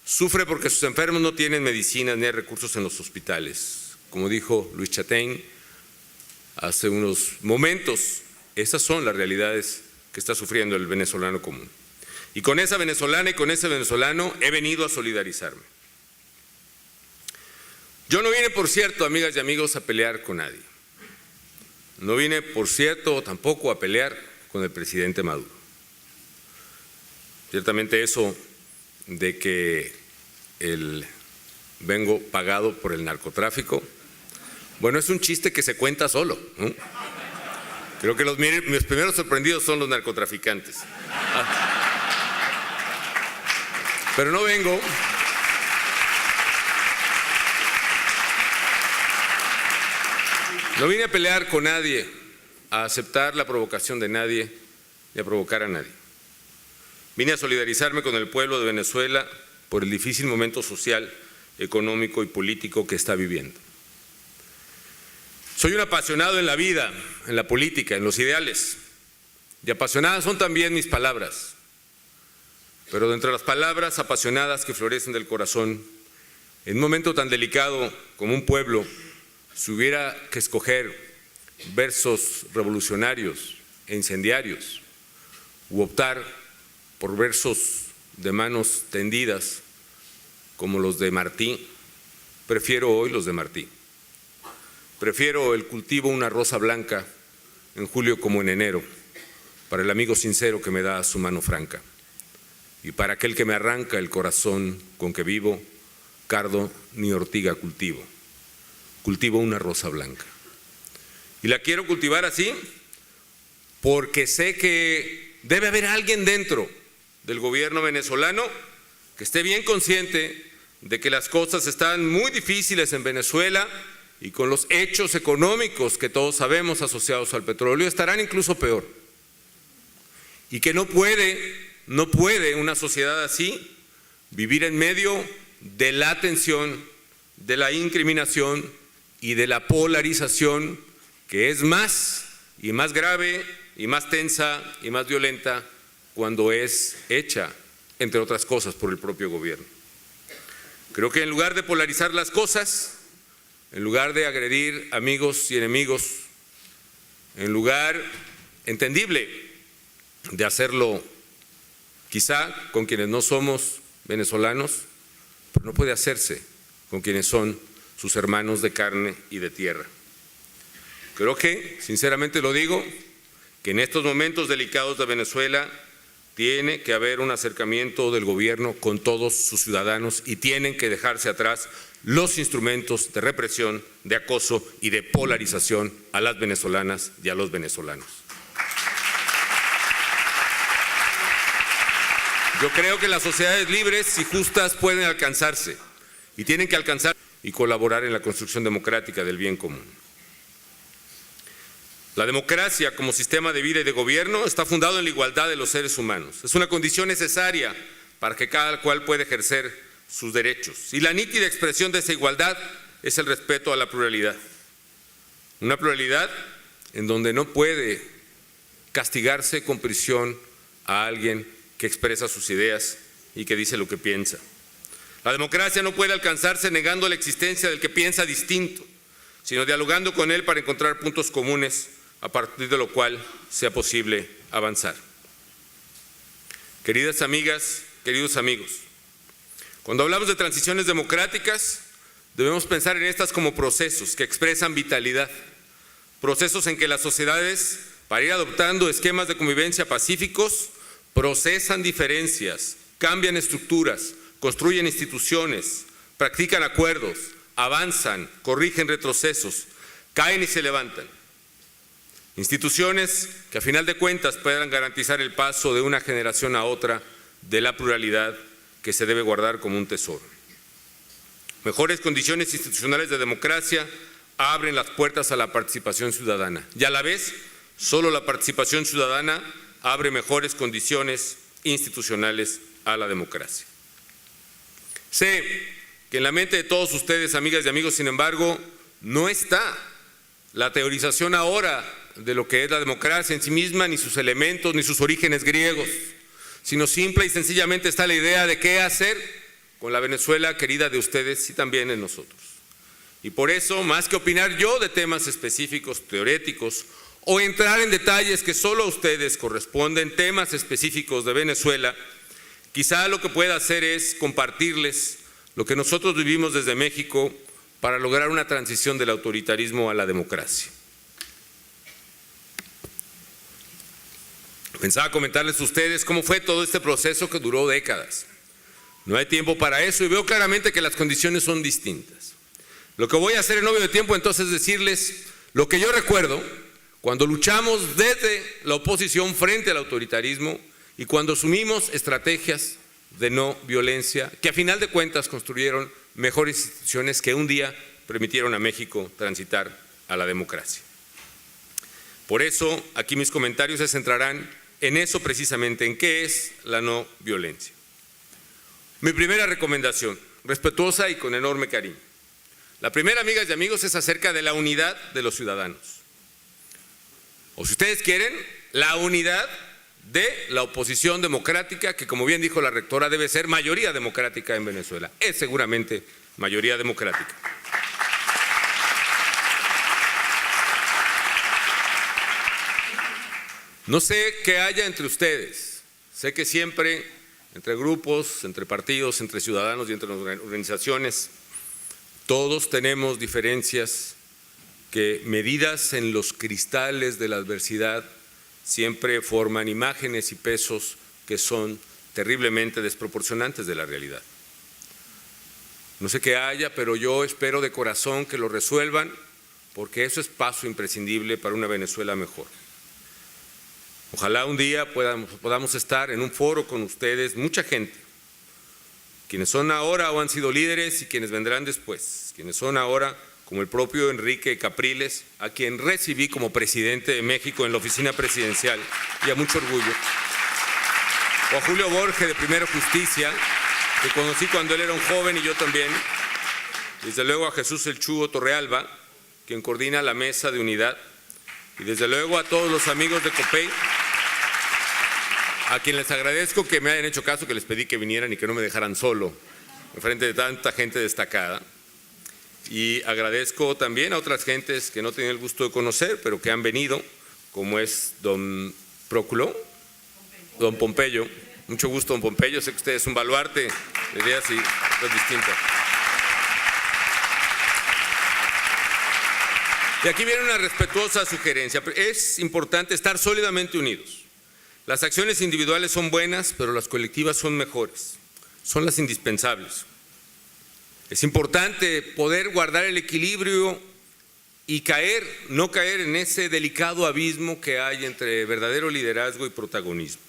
sufre porque sus enfermos no tienen medicinas ni hay recursos en los hospitales. Como dijo Luis Chatein hace unos momentos, esas son las realidades que está sufriendo el venezolano común. Y con esa venezolana y con ese venezolano he venido a solidarizarme. Yo no vine, por cierto, amigas y amigos, a pelear con nadie. No vine, por cierto, tampoco a pelear con el presidente Maduro. Ciertamente eso de que vengo pagado por el narcotráfico, bueno, es un chiste que se cuenta solo, ¿no? Creo que mis primeros sorprendidos son los narcotraficantes. Pero no vengo no vine a pelear con nadie, a aceptar la provocación de nadie y a provocar a nadie. Vine a solidarizarme con el pueblo de Venezuela por el difícil momento social, económico y político que está viviendo. Soy un apasionado en la vida, en la política, en los ideales, y apasionadas son también mis palabras. Pero de entre las palabras apasionadas que florecen del corazón, en un momento tan delicado como un pueblo, si hubiera que escoger versos revolucionarios e incendiarios, u optar por versos de manos tendidas como los de Martí, prefiero hoy los de Martí. Prefiero el cultivo una rosa blanca en julio como en enero, para el amigo sincero que me da su mano franca, y para aquel que me arranca el corazón con que vivo, cardo ni ortiga cultivo, cultivo una rosa blanca. Y la quiero cultivar así porque sé que debe haber alguien dentro del gobierno venezolano que esté bien consciente de que las cosas están muy difíciles en Venezuela y con los hechos económicos que todos sabemos asociados al petróleo estarán incluso peor. Y que no puede una sociedad así vivir en medio de la tensión, de la incriminación y de la polarización, que es más y más grave y más tensa y más violenta cuando es hecha, entre otras cosas, por el propio gobierno. Creo que en lugar de polarizar las cosas, en lugar de agredir amigos y enemigos, en lugar entendible de hacerlo quizá con quienes no somos venezolanos, pero no puede hacerse con quienes son sus hermanos de carne y de tierra. Creo que, sinceramente lo digo, que en estos momentos delicados de Venezuela tiene que haber un acercamiento del gobierno con todos sus ciudadanos y tienen que dejarse atrás los instrumentos de represión, de acoso y de polarización a las venezolanas y a los venezolanos. Yo creo que las sociedades libres y justas pueden alcanzarse y tienen que alcanzar y colaborar en la construcción democrática del bien común. La democracia como sistema de vida y de gobierno está fundado en la igualdad de los seres humanos. Es una condición necesaria para que cada cual pueda ejercer sus derechos. Y la nítida expresión de esa igualdad es el respeto a la pluralidad. Una pluralidad en donde no puede castigarse con prisión a alguien que expresa sus ideas y que dice lo que piensa. La democracia no puede alcanzarse negando la existencia del que piensa distinto, sino dialogando con él para encontrar puntos comunes a partir de lo cual sea posible avanzar. Queridas amigas, queridos amigos, cuando hablamos de transiciones democráticas, debemos pensar en estas como procesos que expresan vitalidad, procesos en que las sociedades, para ir adoptando esquemas de convivencia pacíficos, procesan diferencias, cambian estructuras, construyen instituciones, practican acuerdos, avanzan, corrigen retrocesos, caen y se levantan. Instituciones que a final de cuentas puedan garantizar el paso de una generación a otra de la pluralidad que se debe guardar como un tesoro. Mejores condiciones institucionales de democracia abren las puertas a la participación ciudadana y a la vez solo la participación ciudadana abre mejores condiciones institucionales a la democracia. Sé que en la mente de todos ustedes, amigas y amigos, sin embargo, no está la teorización ahora de lo que es la democracia en sí misma, ni sus elementos, ni sus orígenes griegos, sino simple y sencillamente está la idea de qué hacer con la Venezuela querida de ustedes y también en nosotros. Y por eso, más que opinar yo de temas específicos, teoréticos, o entrar en detalles que solo a ustedes corresponden, temas específicos de Venezuela, quizá lo que pueda hacer es compartirles lo que nosotros vivimos desde México para lograr una transición del autoritarismo a la democracia. Pensaba comentarles a ustedes cómo fue todo este proceso que duró décadas. No hay tiempo para eso y veo claramente que las condiciones son distintas. Lo que voy a hacer en no de tiempo entonces es decirles lo que yo recuerdo cuando luchamos desde la oposición frente al autoritarismo y cuando asumimos estrategias de no violencia que a final de cuentas construyeron mejores instituciones que un día permitieron a México transitar a la democracia. Por eso, aquí mis comentarios se centrarán en eso precisamente, en qué es la no violencia. Mi primera recomendación, respetuosa y con enorme cariño. La primera, amigas y amigos, es acerca de la unidad de los ciudadanos. O si ustedes quieren, la unidad de la oposición democrática, que como bien dijo la rectora, debe ser mayoría democrática en Venezuela. Es seguramente mayoría democrática. No sé qué haya entre ustedes, Sé que siempre, entre grupos, entre partidos, entre ciudadanos y entre organizaciones, todos tenemos diferencias que, medidas en los cristales de la adversidad, siempre forman imágenes y pesos que son terriblemente desproporcionantes de la realidad. No sé qué haya, pero yo espero de corazón que lo resuelvan, porque eso es paso imprescindible para una Venezuela mejor. Ojalá un día podamos estar en un foro con ustedes, mucha gente, quienes son ahora o han sido líderes y quienes vendrán después, quienes son ahora como el propio Enrique Capriles, a quien recibí como presidente de México en la oficina presidencial y a mucho orgullo, o a Julio Borges de Primero Justicia, que conocí cuando él era un joven y yo también, desde luego a Jesús El Chugo Torrealba, quien coordina la mesa de unidad, y desde luego a todos los amigos de COPEI, a quienes les agradezco que me hayan hecho caso, que les pedí que vinieran y que no me dejaran solo en frente de tanta gente destacada. Y agradezco también a otras gentes que no tenía el gusto de conocer, pero que han venido, como es don Próculo, don Pompeyo. Mucho gusto, don Pompeyo, sé que usted es un baluarte de ideas y cosas distintas. Y aquí viene una respetuosa sugerencia. Es importante estar sólidamente unidos. Las acciones individuales son buenas, pero las colectivas son mejores, son las indispensables. Es importante poder guardar el equilibrio y no caer en ese delicado abismo que hay entre verdadero liderazgo y protagonismo.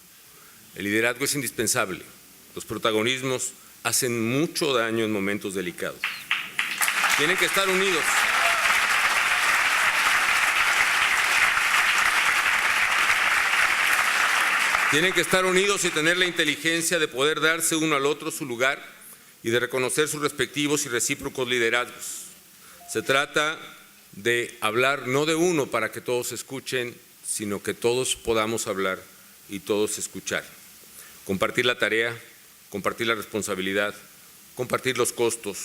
El liderazgo es indispensable, los protagonismos hacen mucho daño en momentos delicados. Tienen que estar unidos. Tienen que estar unidos y tener la inteligencia de poder darse uno al otro su lugar y de reconocer sus respectivos y recíprocos liderazgos. Se trata de hablar no de uno para que todos escuchen, sino que todos podamos hablar y todos escuchar. Compartir la tarea, compartir la responsabilidad, compartir los costos,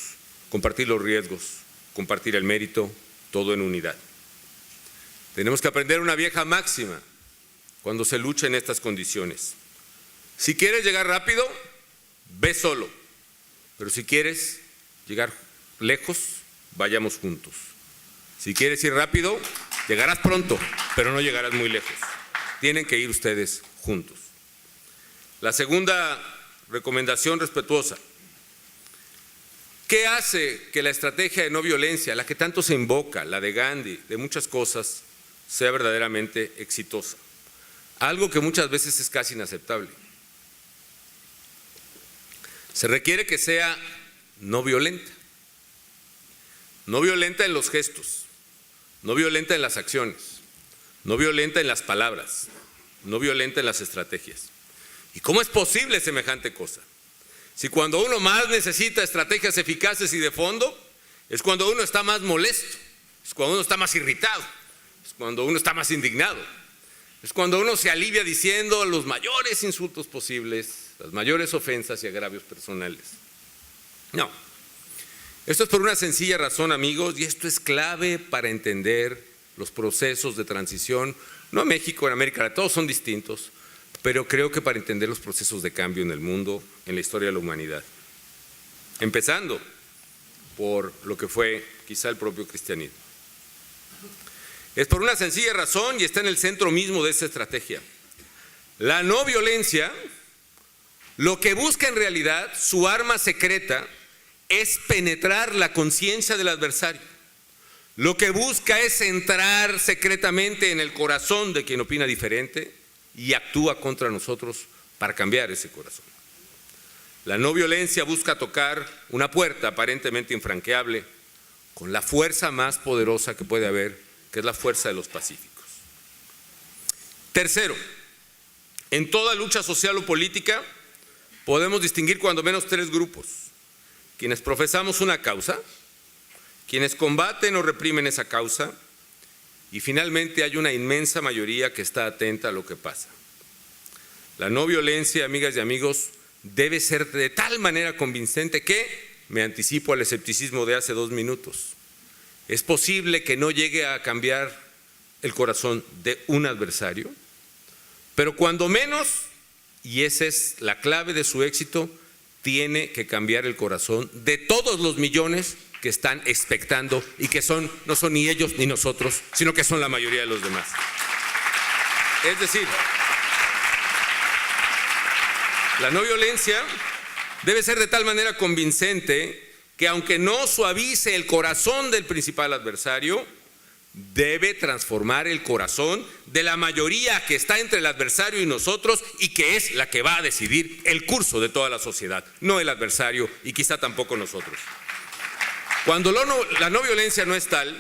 compartir los riesgos, compartir el mérito, todo en unidad. Tenemos que aprender una vieja máxima cuando se lucha en estas condiciones. Si quieres llegar rápido, ve solo, pero si quieres llegar lejos, vayamos juntos. Si quieres ir rápido, llegarás pronto, pero no llegarás muy lejos. Tienen que ir ustedes juntos. La segunda recomendación respetuosa. ¿Qué hace que la estrategia de no violencia, la que tanto se invoca, la de Gandhi, de muchas cosas, sea verdaderamente exitosa? Algo que muchas veces es casi inaceptable. Se requiere que sea no violenta. No violenta en los gestos, no violenta en las acciones, no violenta en las palabras, no violenta en las estrategias. ¿Y cómo es posible semejante cosa? Si cuando uno más necesita estrategias eficaces y de fondo, es cuando uno está más molesto, es cuando uno está más irritado, es cuando uno está más indignado, es cuando uno se alivia diciendo los mayores insultos posibles, las mayores ofensas y agravios personales. No, esto es por una sencilla razón, amigos, y esto es clave para entender los procesos de transición, no en México, en América, todos son distintos, pero creo que para entender los procesos de cambio en el mundo, en la historia de la humanidad. Empezando por lo que fue quizá el propio cristianismo. Es por una sencilla razón y está en el centro mismo de esta estrategia. La no violencia, lo que busca en realidad, su arma secreta, es penetrar la conciencia del adversario. Lo que busca es entrar secretamente en el corazón de quien opina diferente y actúa contra nosotros para cambiar ese corazón. La no violencia busca tocar una puerta aparentemente infranqueable con la fuerza más poderosa que puede haber, que es la fuerza de los pacíficos. Tercero, en toda lucha social o política podemos distinguir cuando menos tres grupos: quienes profesamos una causa, quienes combaten o reprimen esa causa, y finalmente hay una inmensa mayoría que está atenta a lo que pasa. La no violencia, amigas y amigos, debe ser de tal manera convincente que, me anticipo al escepticismo de hace 2 minutos, es posible que no llegue a cambiar el corazón de un adversario, pero cuando menos y esa es la clave de su éxito, tiene que cambiar el corazón de todos los millones que están expectando y que no son ni ellos ni nosotros, sino que son la mayoría de los demás. Es decir, la no violencia debe ser de tal manera convincente que aunque no suavice el corazón del principal adversario, debe transformar el corazón de la mayoría que está entre el adversario y nosotros y que es la que va a decidir el curso de toda la sociedad, no el adversario y quizá tampoco nosotros. Cuando la no violencia no es tal,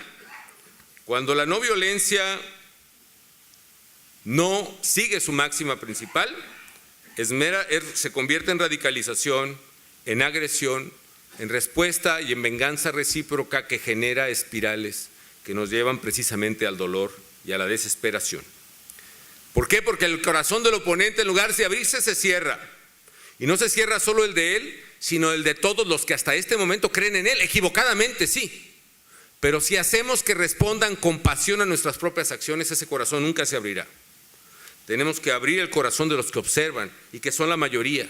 cuando la no violencia no sigue su máxima principal, se convierte en radicalización, en agresión, en respuesta y en venganza recíproca que genera espirales que nos llevan precisamente al dolor y a la desesperación. ¿Por qué? Porque el corazón del oponente, en lugar de abrirse, se cierra. Y no se cierra solo el de él, sino el de todos los que hasta este momento creen en él, equivocadamente sí. Pero si hacemos que respondan con pasión a nuestras propias acciones, ese corazón nunca se abrirá. Tenemos que abrir el corazón de los que observan y que son la mayoría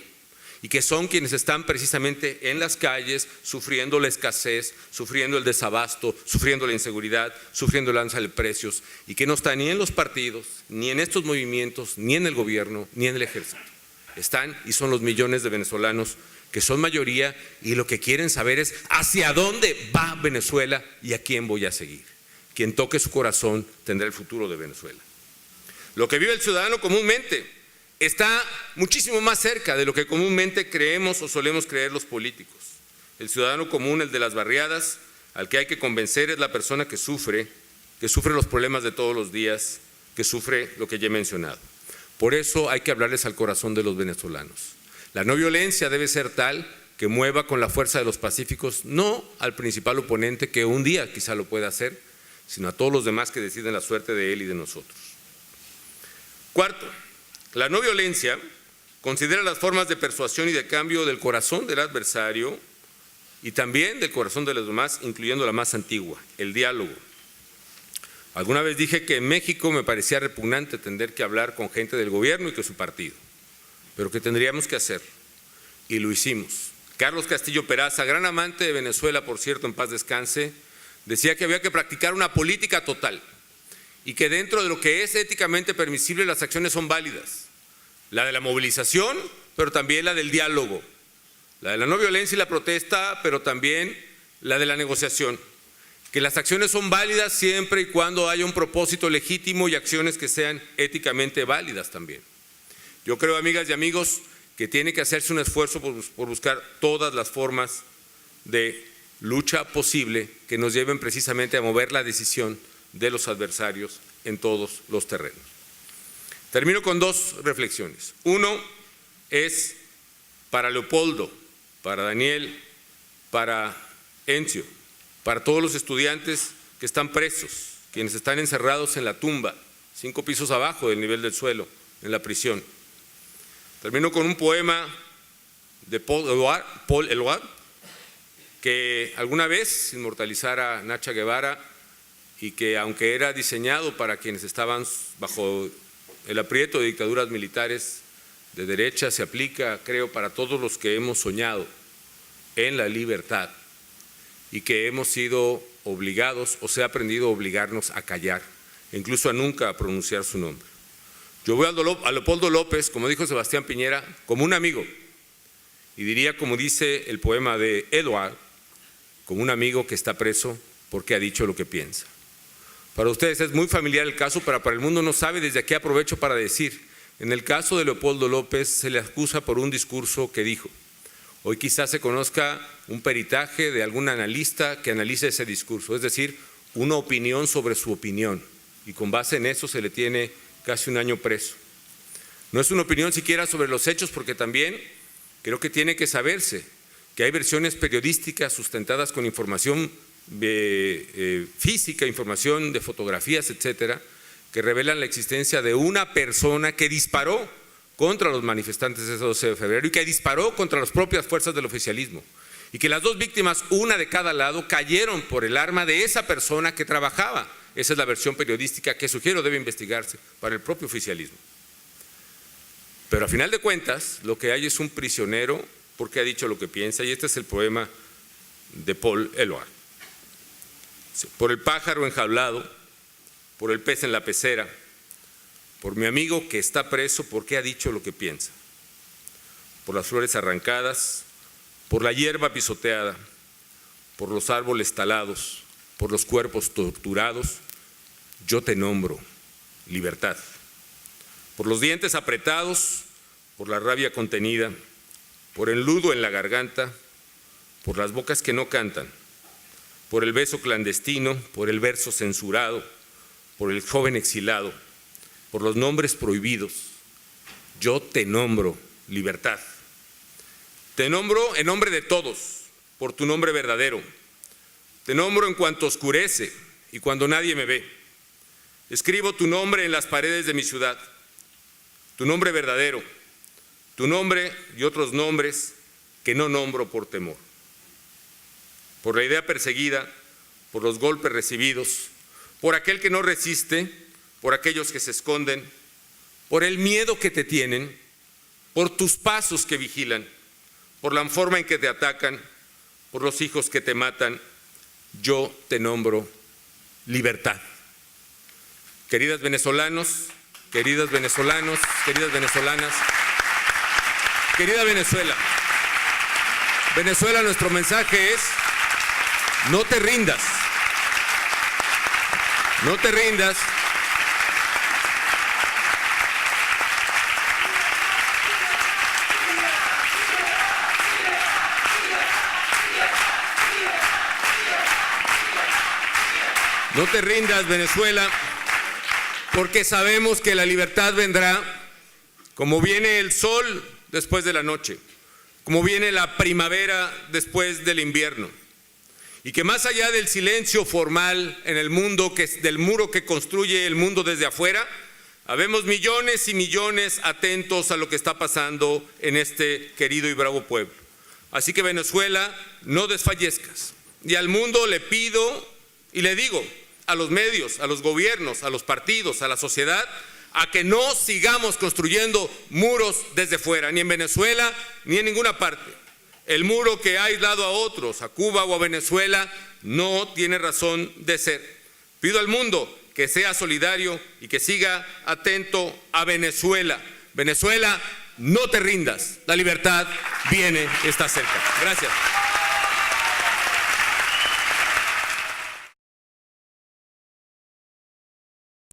y que son quienes están precisamente en las calles sufriendo la escasez, sufriendo el desabasto, sufriendo la inseguridad, sufriendo el alza de precios y que no están ni en los partidos, ni en estos movimientos, ni en el gobierno, ni en el ejército. Están y son los millones de venezolanos que son mayoría y lo que quieren saber es hacia dónde va Venezuela y a quién voy a seguir. Quien toque su corazón tendrá el futuro de Venezuela. Lo que vive el ciudadano comúnmente está muchísimo más cerca de lo que comúnmente creemos o solemos creer los políticos. El ciudadano común, el de las barriadas, al que hay que convencer es la persona que sufre los problemas de todos los días, que sufre lo que ya he mencionado. Por eso hay que hablarles al corazón de los venezolanos. La no violencia debe ser tal que mueva con la fuerza de los pacíficos, no al principal oponente que un día quizá lo pueda hacer, sino a todos los demás que deciden la suerte de él y de nosotros. Cuarto, la no violencia considera las formas de persuasión y de cambio del corazón del adversario y también del corazón de los demás, incluyendo la más antigua, el diálogo. Alguna vez dije que en México me parecía repugnante tener que hablar con gente del gobierno y que su partido, pero que tendríamos que hacer, y lo hicimos. Carlos Castillo Peraza, gran amante de Venezuela, por cierto, en paz descanse, decía que había que practicar una política total y que dentro de lo que es éticamente permisible las acciones son válidas. La de la movilización, pero también la del diálogo. La de la no violencia y la protesta, pero también la de la negociación. Que las acciones son válidas siempre y cuando haya un propósito legítimo y acciones que sean éticamente válidas también. Yo creo, amigas y amigos, que tiene que hacerse un esfuerzo por buscar todas las formas de lucha posible que nos lleven precisamente a mover la decisión de los adversarios en todos los terrenos. Termino con dos reflexiones. Uno es para Leopoldo, para Daniel, para Encio, para todos los estudiantes que están presos, quienes están encerrados en la tumba, 5 pisos abajo del nivel del suelo, en la prisión. Termino con un poema de Paul Eluard, que alguna vez inmortalizara Nacha Guevara y que, aunque era diseñado para quienes estaban bajo el aprieto de dictaduras militares de derecha, se aplica, creo, para todos los que hemos soñado en la libertad y que hemos sido obligados o se ha aprendido a obligarnos a callar, e incluso a nunca pronunciar su nombre. Yo veo a Leopoldo López, como dijo Sebastián Piñera, como un amigo, y diría, como dice el poema de Eduard, como un amigo que está preso porque ha dicho lo que piensa. Para ustedes es muy familiar el caso, pero para el mundo no sabe. Desde aquí aprovecho para decir, en el caso de Leopoldo López se le acusa por un discurso que dijo. Hoy quizás se conozca un peritaje de algún analista que analice ese discurso, es decir, una opinión sobre su opinión, y con base en eso se le tiene casi 1 año preso. No es una opinión siquiera sobre los hechos, porque también creo que tiene que saberse que hay versiones periodísticas sustentadas con información física, información de fotografías, etcétera, que revelan la existencia de una persona que disparó contra los manifestantes ese 12 de febrero y que disparó contra las propias fuerzas del oficialismo, y que las 2 víctimas, una de cada lado, cayeron por el arma de esa persona que trabajaba. Esa es la versión periodística que sugiero debe investigarse para el propio oficialismo. Pero a final de cuentas, lo que hay es un prisionero porque ha dicho lo que piensa, y este es el poema de Paul Eluard. Por el pájaro enjaulado, por el pez en la pecera, por mi amigo que está preso porque ha dicho lo que piensa, por las flores arrancadas, por la hierba pisoteada, por los árboles talados, por los cuerpos torturados, yo te nombro libertad. Por los dientes apretados, por la rabia contenida, por el nudo en la garganta, por las bocas que no cantan, por el beso clandestino, por el verso censurado, por el joven exilado, por los nombres prohibidos, yo te nombro libertad. Te nombro en nombre de todos, por tu nombre verdadero. Te nombro en cuanto oscurece y cuando nadie me ve. Escribo tu nombre en las paredes de mi ciudad, tu nombre verdadero, tu nombre y otros nombres que no nombro por temor. Por la idea perseguida, por los golpes recibidos, por aquel que no resiste, por aquellos que se esconden, por el miedo que te tienen, por tus pasos que vigilan, por la forma en que te atacan, por los hijos que te matan, yo te nombro libertad. Queridas venezolanos, queridos venezolanos, queridas venezolanas, querida Venezuela, Venezuela, nuestro mensaje es: no te rindas, no te rindas. No te rindas, Venezuela, porque sabemos que la libertad vendrá como viene el sol después de la noche, como viene la primavera después del invierno, y que más allá del silencio formal en el mundo, del muro que construye el mundo desde afuera, habemos millones y millones atentos a lo que está pasando en este querido y bravo pueblo. Así que Venezuela, no desfallezcas, y al mundo le pido y le digo, a los medios, a los gobiernos, a los partidos, a la sociedad, a que no sigamos construyendo muros desde fuera, ni en Venezuela, ni en ninguna parte. El muro que ha aislado a otros, a Cuba o a Venezuela, no tiene razón de ser. Pido al mundo que sea solidario y que siga atento a Venezuela. Venezuela, no te rindas, la libertad viene, está cerca. Gracias.